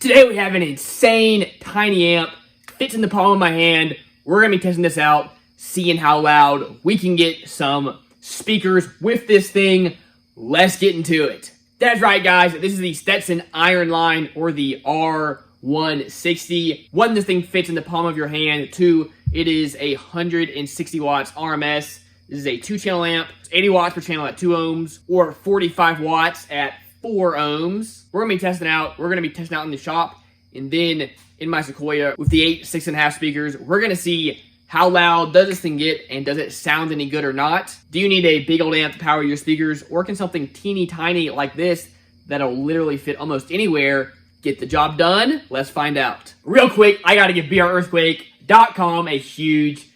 Today we have an insane tiny amp, fits in the palm of my hand. We're gonna be testing this out, seeing how loud we can get some speakers with this thing. Let's get into it. That's right, guys, this is the Stetsom Iron Line, or the IR160. One, this thing fits in the palm of your hand. Two, it is 160 watts RMS. This is a 2-channel amp, 80 watts per channel at 2 ohms, or 45 watts at 4 ohms. We're gonna be testing out. We're gonna be testing out in the shop, and then in my Sequoia with the 8 6.5 speakers. We're gonna see how loud does this thing get, and does it sound any good or not? Do you need a big old amp to power your speakers, or can something teeny tiny like this that'll literally fit almost anywhere get the job done? Let's find out. Real quick, I gotta give BREARTHQUAKE.com a huge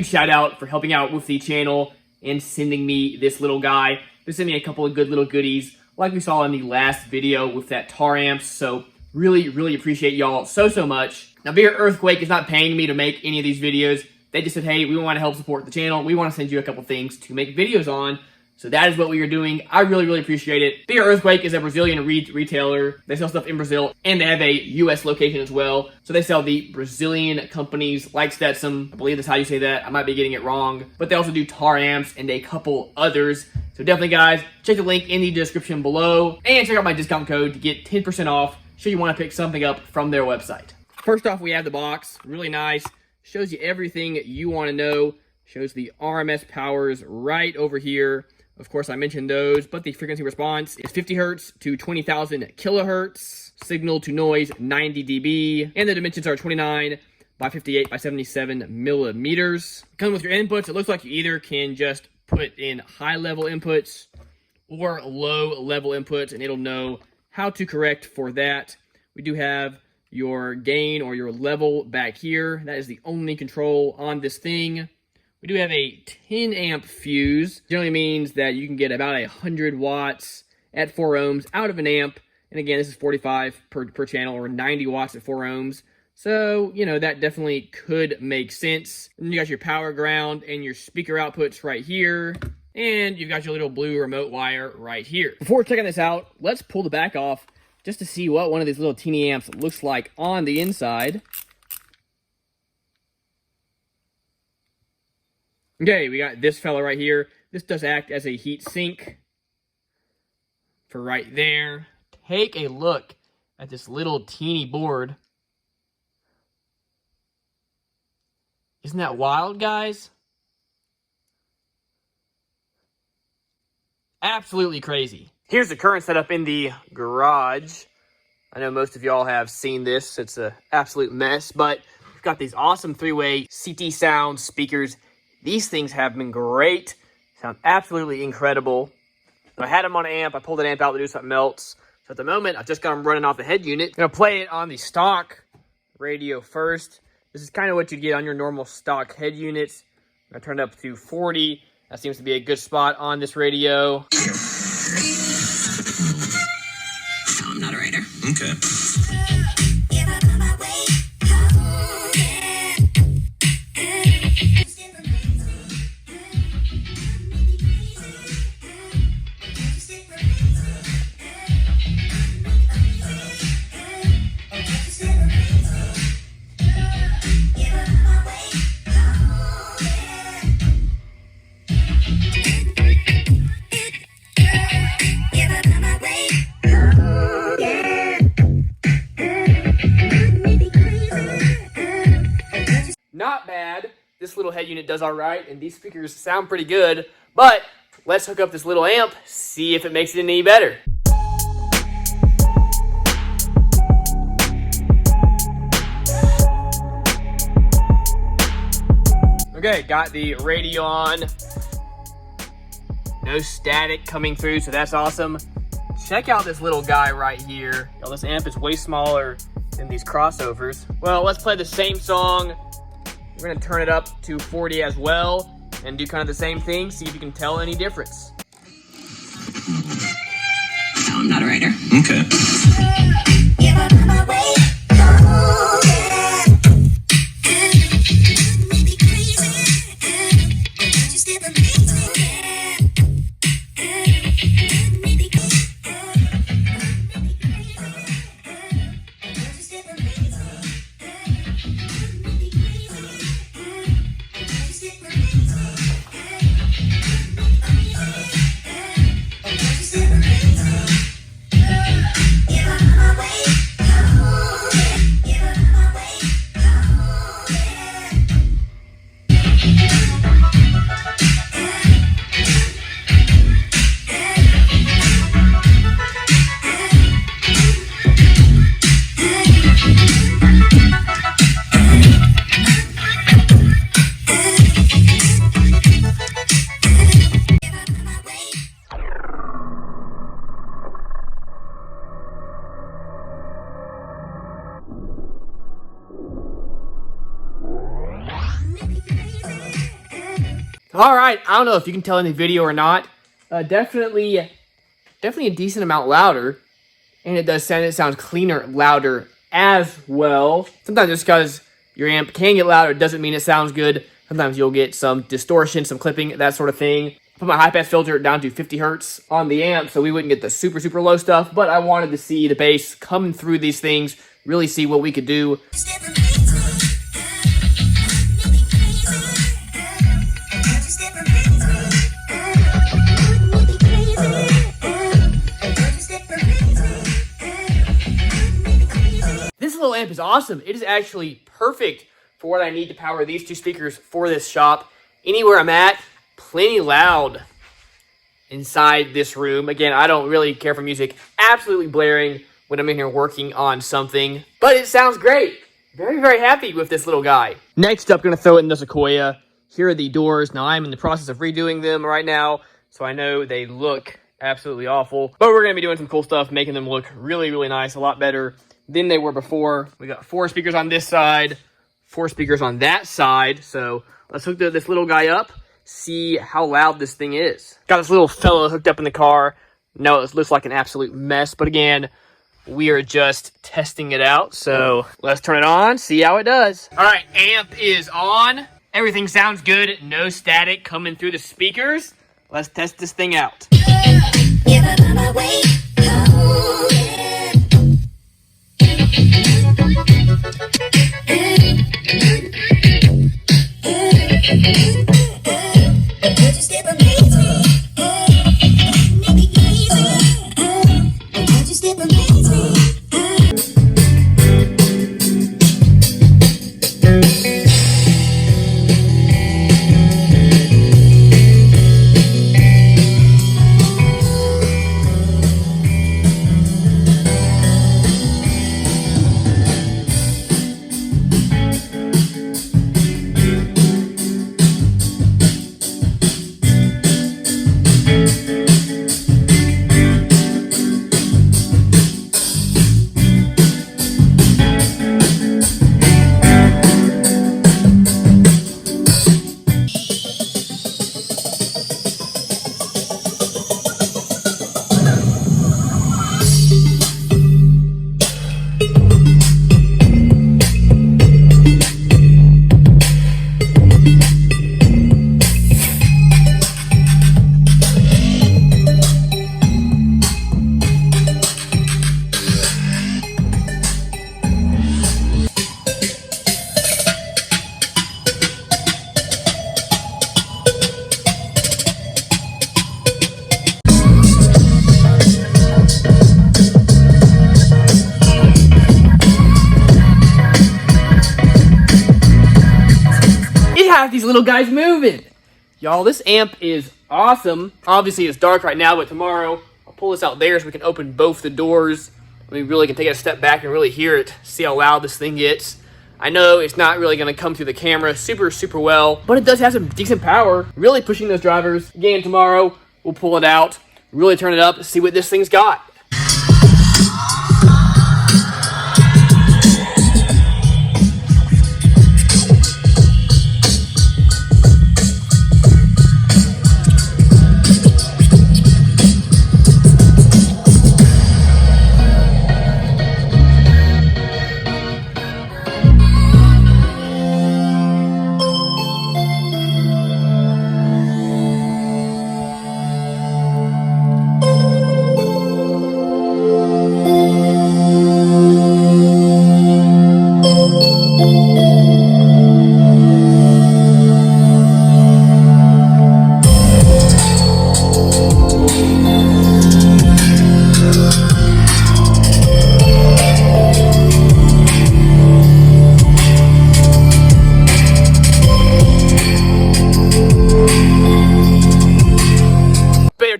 shout out for helping out with the channel and sending me this little guy. They sent me a couple of good little goodies, like we saw in the last video with that tar amps. So really appreciate y'all so much. Now, BREARTHQUAKE is not paying me to make any of these videos. They just said, hey, we want to help support the channel. We want to send you a couple things to make videos on. So that is what we are doing. I really appreciate it. BREARTHQUAKE is a Brazilian retailer. They sell stuff in Brazil, and they have a US location as well. So they sell the Brazilian companies like Stetsom. I believe that's how you say that. I might be getting it wrong. But they also do tar amps and a couple others. So definitely, guys, check the link in the description below and check out my discount code to get 10% off should you want to pick something up from their website. First off, we have the box. Really nice. Shows you everything you want to know. Shows the RMS powers right over here. Of course, I mentioned those, but the frequency response is 50 hertz to 20,000 kilohertz. Signal to noise, 90 dB. And the dimensions are 29 by 58 by 77 millimeters. Come with your inputs. It looks like you either can just put in high-level inputs or low-level inputs, and it'll know how to correct for that. We do have your gain or your level back here. That is the only control on this thing. We do have a 10 amp fuse. Generally means that you can get about 100 watts at 4 ohms out of an amp. And again, this is 45 per channel, or 90 watts at 4 ohms. So, you know, that definitely could make sense. And you got your power ground and your speaker outputs right here. And you've got your little blue remote wire right here. Before checking this out, let's pull the back off just to see what one of these little teeny amps looks like on the inside. Okay, we got this fella right here. This does act as a heat sink for right there. Take a look at this little teeny board. Isn't that wild, guys? Absolutely crazy. Here's the current setup in the garage. I know most of y'all have seen this. It's an absolute mess, but we've got these awesome 3-way CT sound speakers. These things have been great. Sound absolutely incredible. So I had them on an amp. I pulled an amp out to do something else. So at the moment, I've just got them running off the head unit. I'm going to play it on the stock radio first. This is kind of what you get on your normal stock head units. I'm going to turn it up to 40. That seems to be a good spot on this radio. No, I'm not a writer. Okay. Not bad. This little head unit does all right, and these speakers sound pretty good, but let's hook up this little amp, see if it makes it any better. Okay, got the radio on. No static coming through, so that's awesome. Check out this little guy right here. Yo, this amp is way smaller than these crossovers. Well, let's play the same song. We're gonna turn it up to 40 as well and do kind of the same thing, see if you can tell any difference. No, I'm not a writer. Okay. All right, I don't know if you can tell in the video or not. Definitely a decent amount louder, and it sounds cleaner, louder as well. Sometimes just because your amp can get louder doesn't mean it sounds good. Sometimes you'll get some distortion, some clipping, that sort of thing. I put my high pass filter down to 50 hertz on the amp, so we wouldn't get the super, super low stuff, but I wanted to see the bass coming through these things, really see what we could do. This little amp is awesome. It is actually perfect for what I need to power these two speakers for this shop. Anywhere I'm at, plenty loud inside this room. Again, I don't really care for music absolutely blaring when I'm in here working on something, but it sounds great. Very, very happy with this little guy. Next up, going to throw it in the Sequoia. Here are the doors. Now, I'm in the process of redoing them right now, so I know they look absolutely awful, but we're going to be doing some cool stuff, making them look really, really nice, a lot better than they were before. We got 4 speakers on this side, 4 speakers on that side, so let's hook this little guy up, see how loud this thing is. Got this little fella hooked up in the car. No, it looks like an absolute mess, but again, we are just testing it out, so let's turn it on, see how it does. All right, amp is on. Everything sounds good, no static coming through the speakers. Let's test this thing out. These little guys moving. Y'all, this amp is awesome. Obviously, it's dark right now, but tomorrow I'll pull this out there so we can open both the doors. We really can take a step back and really hear it, see how loud this thing gets. I know it's not really going to come through the camera super, super well, but it does have some decent power, really pushing those drivers. Again, tomorrow we'll pull it out, really turn it up, see what this thing's got.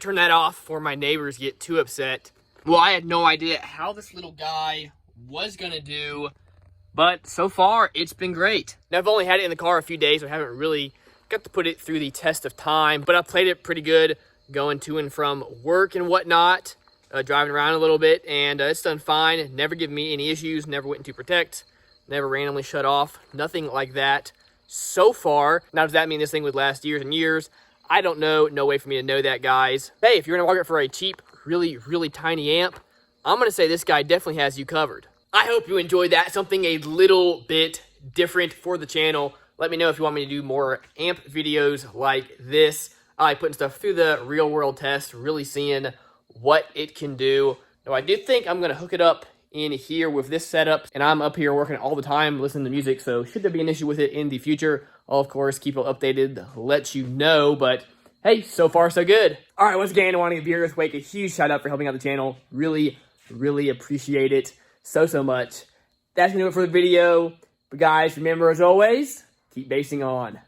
Turn that off before my neighbors get too upset. Well, I had no idea how this little guy was gonna do, but so far it's been great. Now, I've only had it in the car a few days, so I haven't really got to put it through the test of time, but I played it pretty good going to and from work and whatnot, driving around a little bit, and it's done fine. Never given me any issues, never went into protect, never randomly shut off, nothing like that. so far. Now, does that mean this thing would last years and years? I don't know. No way for me to know that, guys. Hey, if you're in the market for a cheap, really tiny amp, I'm going to say this guy definitely has you covered. I hope you enjoyed that. Something a little bit different for the channel. Let me know if you want me to do more amp videos like this. I like putting stuff through the real world test, really seeing what it can do. Now, I do think I'm going to hook it up in here with this setup, and I'm up here working all the time, listening to music, so should there be an issue with it in the future, I'll, of course, keep you updated, let you know, but hey, so far, so good. All right, once again, I want to give BREARTHQUAKE a huge shout out for helping out the channel. Really appreciate it so much. That's going to do it for the video, but guys, remember, as always, keep basing on.